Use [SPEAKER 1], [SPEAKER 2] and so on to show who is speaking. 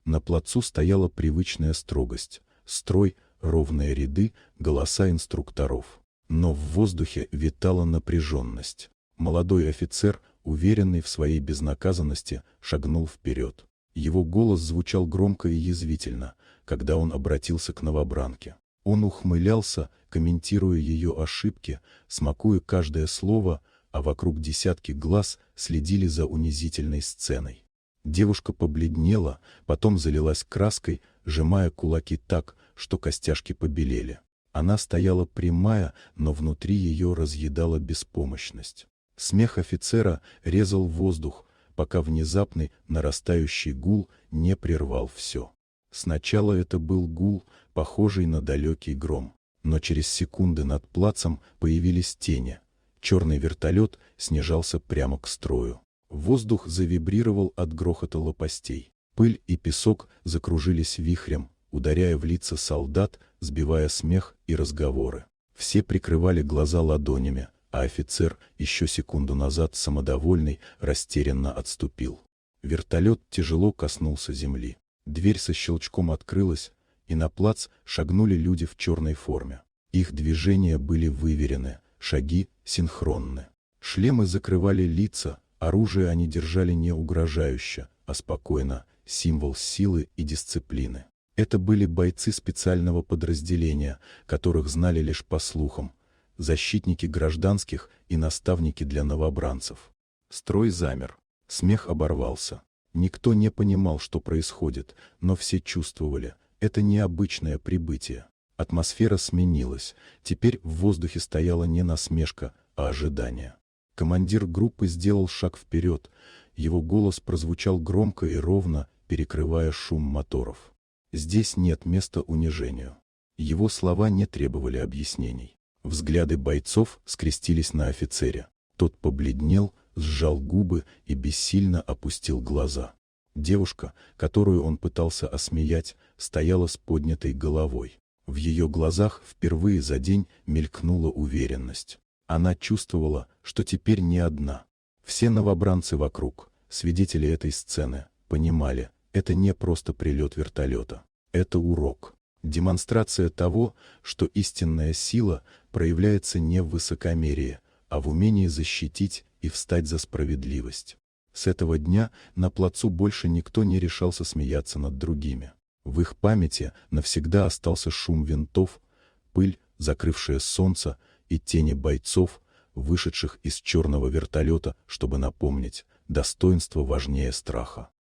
[SPEAKER 1] На плацу стояла привычная строгость, строй, ровные ряды, голоса инструкторов. Но в воздухе витала напряженность. Молодой офицер, уверенный в своей безнаказанности, шагнул вперед. Его голос звучал громко и язвительно, когда он обратился к новобранке. Он ухмылялся, комментируя ее ошибки, смакуя каждое слово, а вокруг десятки глаз следили за унизительной сценой. Девушка побледнела, потом залилась краской, сжимая кулаки так, что костяшки побелели. Она стояла прямая, но внутри ее разъедала беспомощность. Смех офицера резал воздух, пока внезапный нарастающий гул не прервал все. Сначала это был гул, похожий на далекий гром, но через секунды над плацем появились тени. Черный вертолет снижался прямо к строю. Воздух завибрировал от грохота лопастей. Пыль и песок закружились вихрем, ударяя в лица солдат, сбивая смех и разговоры. Все прикрывали глаза ладонями, а офицер, еще секунду назад самодовольный, растерянно отступил. Вертолет тяжело коснулся земли. Дверь со щелчком открылась, и на плац шагнули люди в черной форме. Их движения были выверены, шаги синхронны. Шлемы закрывали лица, оружие они держали не угрожающе, а спокойно, символ силы и дисциплины. Это были бойцы специального подразделения, которых знали лишь по слухам, защитники гражданских и наставники для новобранцев. Строй замер, смех оборвался. Никто не понимал, что происходит, но все чувствовали, это необычное прибытие. Атмосфера сменилась, теперь в воздухе стояла не насмешка, а ожидание. Командир группы сделал шаг вперед, его голос прозвучал громко и ровно, перекрывая шум моторов. Здесь нет места унижению. Его слова не требовали объяснений. Взгляды бойцов скрестились на офицере. Тот побледнел, сжал губы и бессильно опустил глаза. Девушка, которую он пытался осмеять, стояла с поднятой головой. В ее глазах впервые за день мелькнула уверенность. Она чувствовала, что теперь не одна. Все новобранцы вокруг, свидетели этой сцены, понимали, это не просто прилет вертолета. Это урок. Демонстрация того, что истинная сила проявляется не в высокомерии, а в умении защитить и встать за справедливость. С этого дня на плацу больше никто не решался смеяться над другими. В их памяти навсегда остался шум винтов, пыль, закрывшая солнце, и тени бойцов, вышедших из черного вертолета, чтобы напомнить, достоинство важнее страха.